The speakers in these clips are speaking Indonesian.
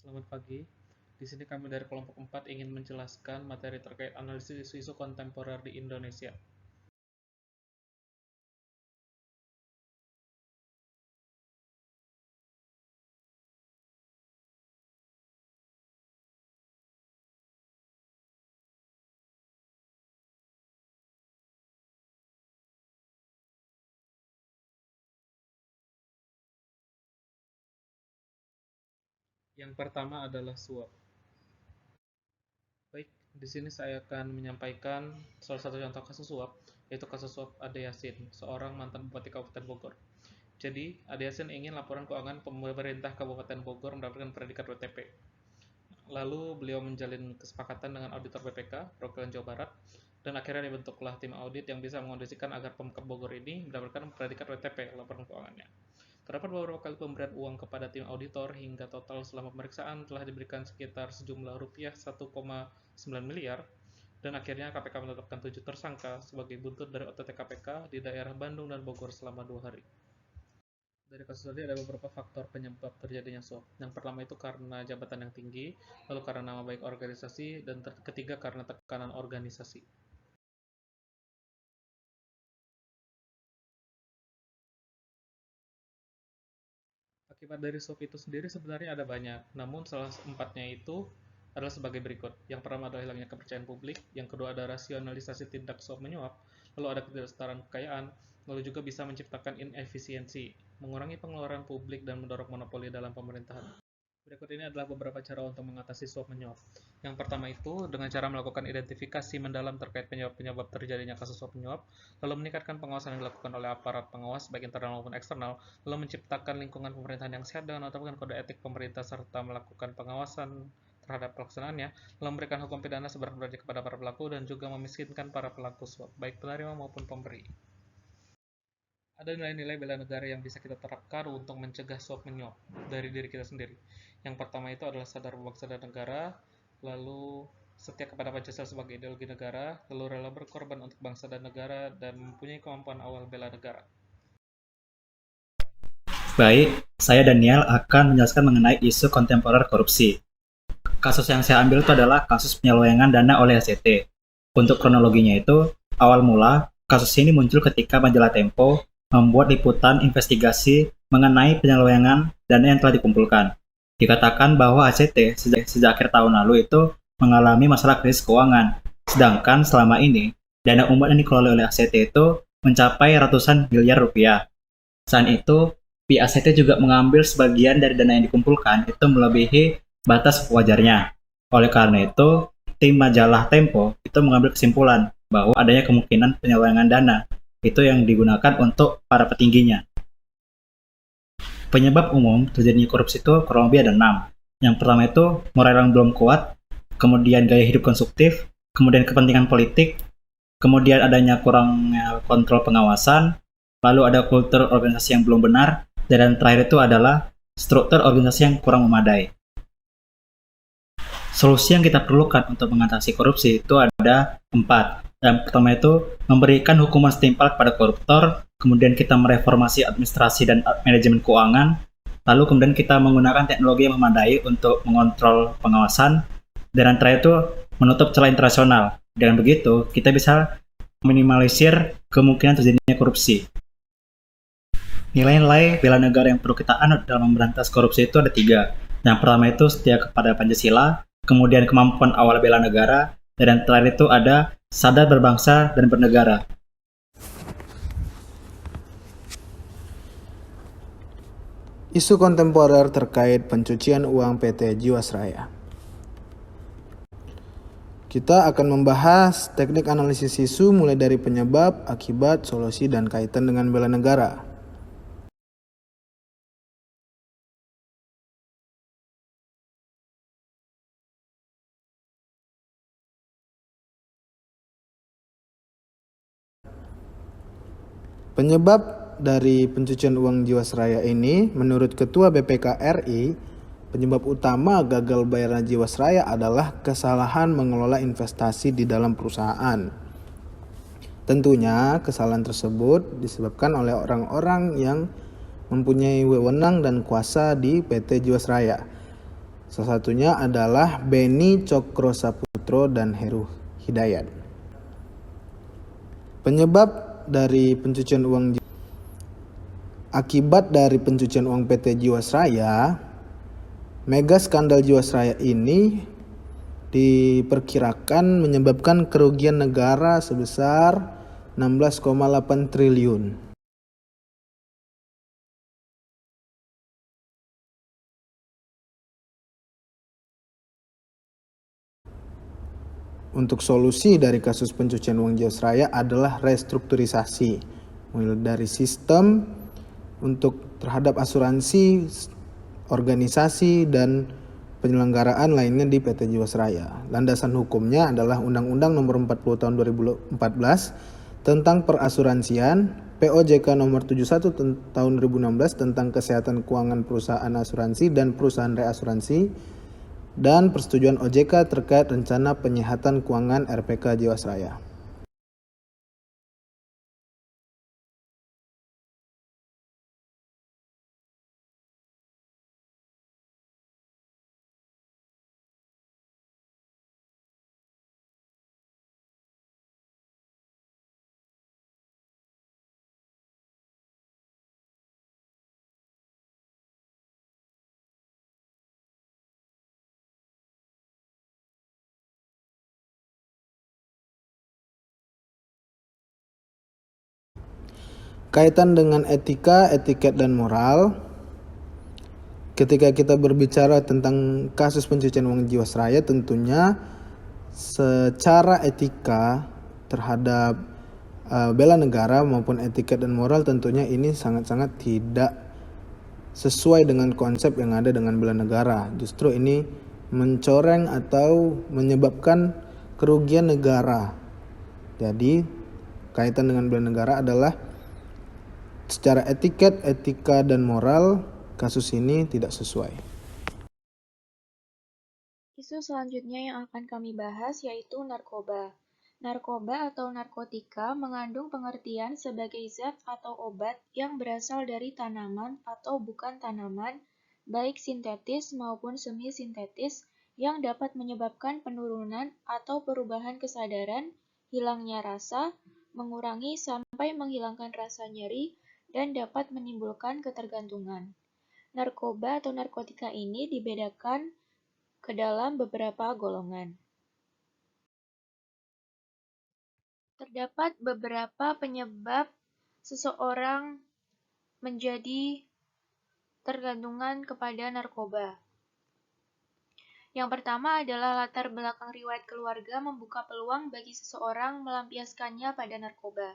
Selamat pagi. Di sini kami dari kelompok 4 ingin menjelaskan materi terkait analisis isu-isu kontemporer di Indonesia. Yang pertama adalah suap. Baik, di sini saya akan menyampaikan salah satu contoh kasus suap, yaitu kasus suap Ade Yasin, seorang mantan Bupati Kabupaten Bogor. Jadi, Ade Yasin ingin laporan keuangan pemerintah Kabupaten Bogor mendapatkan predikat WTP. Lalu beliau menjalin kesepakatan dengan auditor BPK, Perwakilan Jawa Barat, dan akhirnya dibentuklah tim audit yang bisa mengondisikan agar Pemkab Bogor ini mendapatkan predikat WTP, laporan keuangannya. Terdapat beberapa kali pemberian uang kepada tim auditor hingga total selama pemeriksaan telah diberikan sekitar sejumlah rupiah 1,9 miliar dan akhirnya KPK menetapkan 7 tersangka sebagai buntut dari OTT KPK di daerah Bandung dan Bogor selama 2 hari. Dari kasus tadi ada beberapa faktor penyebab terjadinya suap. Yang pertama itu karena jabatan yang tinggi, lalu karena nama baik organisasi, dan ketiga karena tekanan organisasi. Akibat dari suap itu sendiri sebenarnya ada banyak, namun salah empatnya itu adalah sebagai berikut. Yang pertama adalah hilangnya kepercayaan publik, yang kedua ada rasionalisasi tindak suap menyuap, lalu ada ketidaksetaraan kekayaan, lalu juga bisa menciptakan inefisiensi, mengurangi pengeluaran publik dan mendorong monopoli dalam pemerintahan. Berikut ini adalah beberapa cara untuk mengatasi suap menyuap. Yang pertama itu dengan cara melakukan identifikasi mendalam terkait penyebab-penyebab terjadinya kasus suap menyuap, lalu meningkatkan pengawasan yang dilakukan oleh aparat pengawas baik internal maupun eksternal, lalu menciptakan lingkungan pemerintahan yang sehat dengan menetapkan kode etik pemerintah serta melakukan pengawasan terhadap pelaksanaannya, lalu memberikan hukum pidana seberat-beratnya kepada para pelaku dan juga memiskinkan para pelaku suap, baik penerima maupun pemberi. Ada nilai-nilai bela negara yang bisa kita terapkan untuk mencegah suap menyuap dari diri kita sendiri. Yang pertama itu adalah sadar berbangsa dan negara, lalu setia kepada Pancasila sebagai ideologi negara, lalu rela berkorban untuk bangsa dan negara, dan mempunyai kemampuan awal bela negara. Baik, saya Daniel akan menjelaskan mengenai isu kontemporer korupsi. Kasus yang saya ambil itu adalah kasus penyelewengan dana oleh ACT. Untuk kronologinya itu, awal mula kasus ini muncul ketika majalah Tempo membuat liputan investigasi mengenai penyelewengan dana yang telah dikumpulkan. Dikatakan bahwa ACT sejak akhir tahun lalu itu mengalami masalah krisis keuangan. Sedangkan selama ini, dana umat yang dikelola oleh ACT itu mencapai ratusan miliar rupiah. Selain itu, pihak ACT juga mengambil sebagian dari dana yang dikumpulkan itu melebihi batas wajarnya. Oleh karena itu, tim majalah Tempo itu mengambil kesimpulan bahwa adanya kemungkinan penyelewengan dana itu yang digunakan untuk para petingginya. Penyebab umum terjadinya korupsi itu kurang lebih ada 6. Yang pertama itu moral yang belum kuat, kemudian gaya hidup konsumtif, kemudian kepentingan politik, kemudian adanya kurangnya kontrol pengawasan, lalu ada kultur organisasi yang belum benar, dan terakhir itu adalah struktur organisasi yang kurang memadai. Solusi yang kita perlukan untuk mengatasi korupsi itu ada 4. Yang pertama itu memberikan hukuman setimpal kepada koruptor, kemudian kita mereformasi administrasi dan manajemen keuangan, lalu kemudian kita menggunakan teknologi yang memadai untuk mengontrol pengawasan, dan yang terakhir itu menutup celah internasional. Dengan begitu, kita bisa meminimalisir kemungkinan terjadinya korupsi. Nilai-nilai bela negara yang perlu kita anut dalam memberantas korupsi itu ada 3. Yang pertama itu setia kepada Pancasila, kemudian kemampuan awal bela negara, dan yang terakhir itu ada sadar berbangsa dan bernegara. Isu kontemporer terkait pencucian uang PT Jiwasraya. Kita akan membahas teknik analisis isu mulai dari penyebab, akibat, solusi, dan kaitan dengan bela negara. Penyebab dari pencucian uang Jiwasraya ini, menurut Ketua BPK RI, penyebab utama gagal bayarnya Jiwasraya adalah kesalahan mengelola investasi di dalam perusahaan. Tentunya kesalahan tersebut disebabkan oleh orang-orang yang mempunyai wewenang dan kuasa di PT Jiwasraya. Salah satunya adalah Beni Cokro-Saputro dan Heru Hidayat. Akibat dari pencucian uang PT Jiwasraya, mega skandal Jiwasraya ini diperkirakan menyebabkan kerugian negara sebesar 16,8 triliun. Untuk solusi dari kasus pencucian uang Jiwasraya adalah restrukturisasi, mulai dari sistem untuk terhadap asuransi, organisasi, dan penyelenggaraan lainnya di PT Jiwasraya. Landasan hukumnya adalah Undang-Undang Nomor 40 Tahun 2014 tentang perasuransian, POJK Nomor 71 Tahun 2016 tentang kesehatan keuangan perusahaan asuransi dan perusahaan reasuransi, dan persetujuan OJK terkait rencana penyihatan keuangan RPK Jiwasraya. Kaitan dengan etika, etiket, dan moral, ketika kita berbicara tentang kasus pencucian uang Jiwasraya, tentunya secara etika terhadap bela negara maupun etiket dan moral tentunya ini sangat-sangat tidak sesuai dengan konsep yang ada dengan bela negara. Justru ini mencoreng atau menyebabkan kerugian negara. Jadi kaitan dengan bela negara adalah secara etiket, etika, dan moral kasus ini tidak sesuai. Isu selanjutnya yang akan kami bahas yaitu narkoba. Narkoba atau narkotika mengandung pengertian sebagai zat atau obat yang berasal dari tanaman atau bukan tanaman, baik sintetis maupun semi-sintetis, yang dapat menyebabkan penurunan atau perubahan kesadaran, hilangnya rasa, mengurangi sampai menghilangkan rasa nyeri, dan dapat menimbulkan ketergantungan. Narkoba atau narkotika ini dibedakan ke dalam beberapa golongan. Terdapat beberapa penyebab seseorang menjadi tergantungan kepada narkoba. Yang pertama adalah latar belakang riwayat keluarga membuka peluang bagi seseorang melampiaskannya pada narkoba.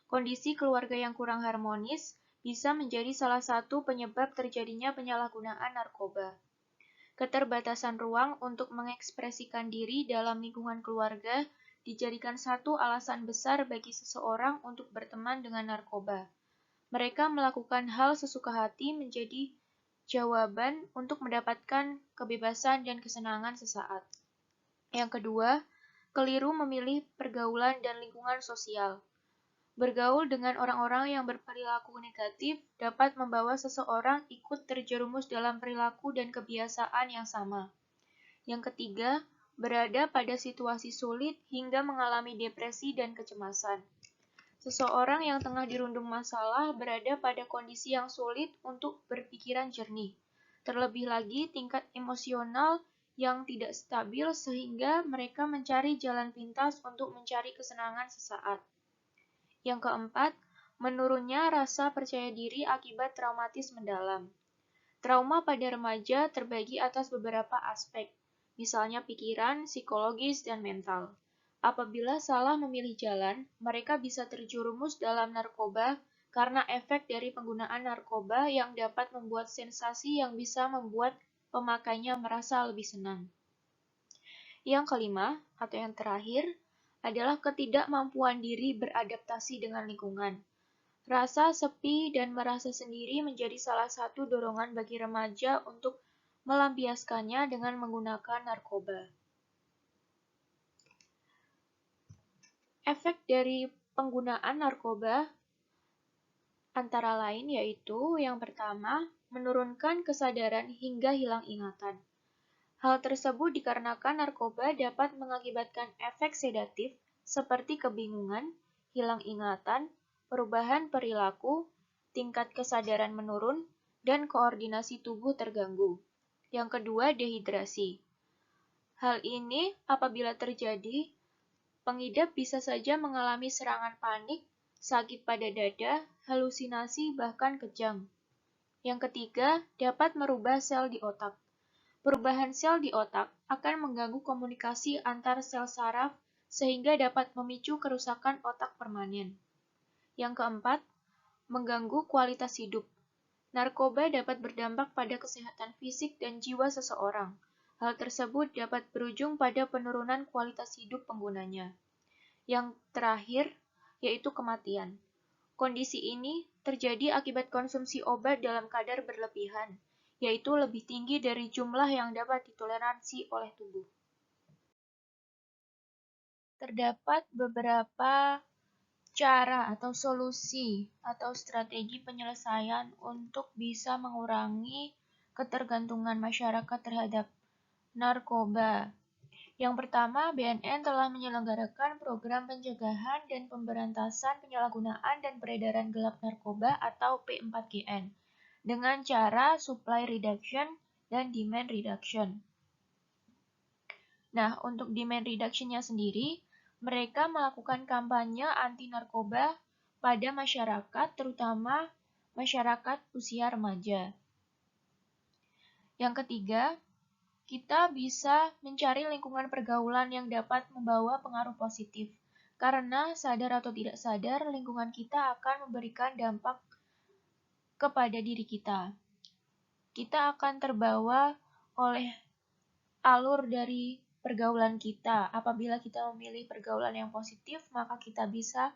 Kondisi keluarga yang kurang harmonis bisa menjadi salah satu penyebab terjadinya penyalahgunaan narkoba. Keterbatasan ruang untuk mengekspresikan diri dalam lingkungan keluarga dijadikan satu alasan besar bagi seseorang untuk berteman dengan narkoba. Mereka melakukan hal sesuka hati menjadi jawaban untuk mendapatkan kebebasan dan kesenangan sesaat. Yang kedua, keliru memilih pergaulan dan lingkungan sosial. Bergaul dengan orang-orang yang berperilaku negatif dapat membawa seseorang ikut terjerumus dalam perilaku dan kebiasaan yang sama. Yang ketiga, berada pada situasi sulit hingga mengalami depresi dan kecemasan. Seseorang yang tengah dirundung masalah berada pada kondisi yang sulit untuk berpikiran jernih. Terlebih lagi, tingkat emosional yang tidak stabil sehingga mereka mencari jalan pintas untuk mencari kesenangan sesaat. Yang keempat, menurunnya rasa percaya diri akibat traumatis mendalam. Trauma pada remaja terbagi atas beberapa aspek, misalnya pikiran, psikologis, dan mental. Apabila salah memilih jalan, mereka bisa terjerumus dalam narkoba karena efek dari penggunaan narkoba yang dapat membuat sensasi yang bisa membuat pemakainya merasa lebih senang. Yang kelima, atau yang terakhir, adalah ketidakmampuan diri beradaptasi dengan lingkungan. Rasa sepi dan merasa sendiri menjadi salah satu dorongan bagi remaja untuk melampiaskannya dengan menggunakan narkoba. Efek dari penggunaan narkoba antara lain yaitu yang pertama, menurunkan kesadaran hingga hilang ingatan. Hal tersebut dikarenakan narkoba dapat mengakibatkan efek sedatif seperti kebingungan, hilang ingatan, perubahan perilaku, tingkat kesadaran menurun, dan koordinasi tubuh terganggu. Yang kedua, dehidrasi. Hal ini apabila terjadi, pengidap bisa saja mengalami serangan panik, sakit pada dada, halusinasi, bahkan kejang. Yang ketiga, dapat merubah sel di otak. Perubahan sel di otak akan mengganggu komunikasi antar sel saraf sehingga dapat memicu kerusakan otak permanen. Yang keempat, mengganggu kualitas hidup. Narkoba dapat berdampak pada kesehatan fisik dan jiwa seseorang. Hal tersebut dapat berujung pada penurunan kualitas hidup penggunanya. Yang terakhir, yaitu kematian. Kondisi ini terjadi akibat konsumsi obat dalam kadar berlebihan, yaitu lebih tinggi dari jumlah yang dapat ditoleransi oleh tubuh. Terdapat beberapa cara atau solusi atau strategi penyelesaian untuk bisa mengurangi ketergantungan masyarakat terhadap narkoba. Yang pertama, BNN telah menyelenggarakan program pencegahan dan pemberantasan penyalahgunaan dan peredaran gelap narkoba atau P4GN dengan cara supply reduction dan demand reduction. Nah, untuk demand reduction-nya sendiri, mereka melakukan kampanye anti-narkoba pada masyarakat, terutama masyarakat usia remaja. Yang ketiga, kita bisa mencari lingkungan pergaulan yang dapat membawa pengaruh positif. Karena sadar atau tidak sadar, lingkungan kita akan memberikan dampak kepada diri kita. Kita akan terbawa oleh alur dari pergaulan kita. Apabila kita memilih pergaulan yang positif, maka kita bisa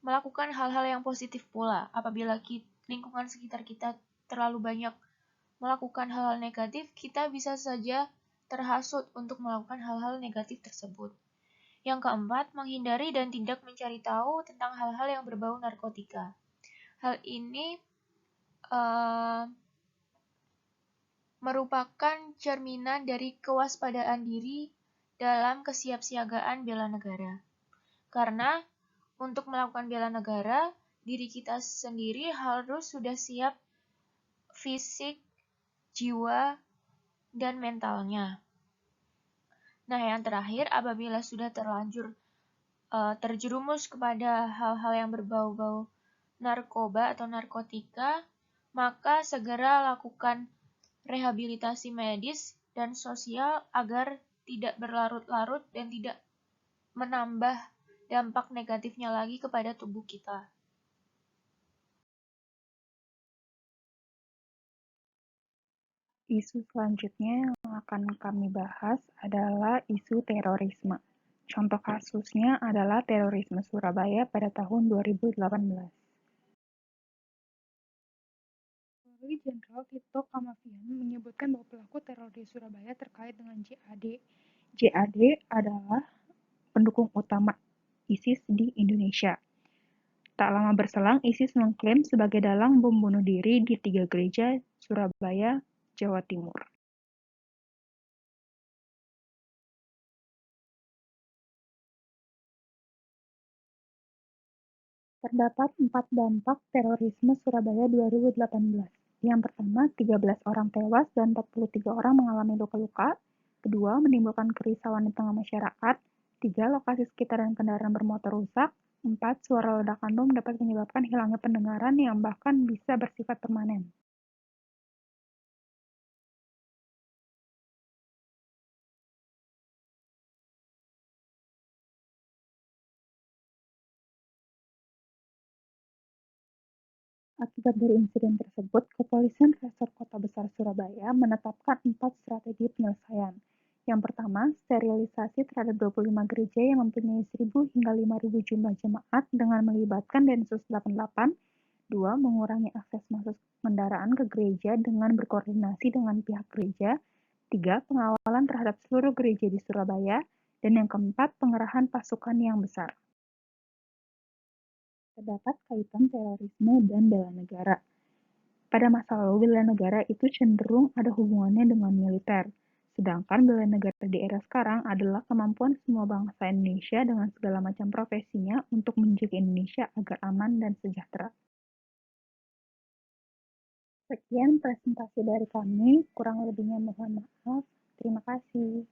melakukan hal-hal yang positif pula. Apabila lingkungan sekitar kita terlalu banyak melakukan hal-hal negatif, kita bisa saja terhasut untuk melakukan hal-hal negatif tersebut. Yang keempat, menghindari dan tidak mencari tahu tentang hal-hal yang berbau narkotika. Hal ini merupakan cerminan dari kewaspadaan diri dalam kesiapsiagaan bela negara. Karena untuk melakukan bela negara, diri kita sendiri harus sudah siap fisik, jiwa, dan mentalnya. Nah, yang terakhir, apabila sudah terlanjur terjerumus kepada hal-hal yang berbau-bau narkoba atau narkotika, maka segera lakukan rehabilitasi medis dan sosial agar tidak berlarut-larut dan tidak menambah dampak negatifnya lagi kepada tubuh kita. Isu selanjutnya yang akan kami bahas adalah isu terorisme. Contoh kasusnya adalah terorisme Surabaya pada tahun 2018. Kapolri Jenderal Tito Karnavian menyebutkan bahwa pelaku teror di Surabaya terkait dengan JAD. JAD adalah pendukung utama ISIS di Indonesia. Tak lama berselang, ISIS mengklaim sebagai dalang bom bunuh diri di 3 gereja Surabaya, Jawa Timur. Terdapat 4 dampak terorisme Surabaya 2018. Yang pertama, 13 orang tewas dan 43 orang mengalami luka-luka. Kedua, menimbulkan kerisauan di tengah masyarakat. 3, lokasi sekitar dan kendaraan bermotor rusak. 4, suara ledakan bom dapat menyebabkan hilangnya pendengaran yang bahkan bisa bersifat permanen. Akibat dari insiden tersebut, Kepolisian Resor Kota Besar Surabaya menetapkan 4 strategi penyelesaian. Yang pertama, sterilisasi terhadap 25 gereja yang mempunyai 1.000 hingga 5.000 jumlah jemaat dengan melibatkan Densus 88. 2. Mengurangi akses masuk kendaraan ke gereja dengan berkoordinasi dengan pihak gereja. 3. Pengawalan terhadap seluruh gereja di Surabaya. Dan yang keempat, pengerahan pasukan yang besar. Terdapat kaitan terorisme dan bela negara. Pada masa lalu, bela negara itu cenderung ada hubungannya dengan militer, sedangkan bela negara di era sekarang adalah kemampuan semua bangsa Indonesia dengan segala macam profesinya untuk menjaga Indonesia agar aman dan sejahtera. Sekian presentasi dari kami, kurang lebihnya mohon maaf. Terima kasih.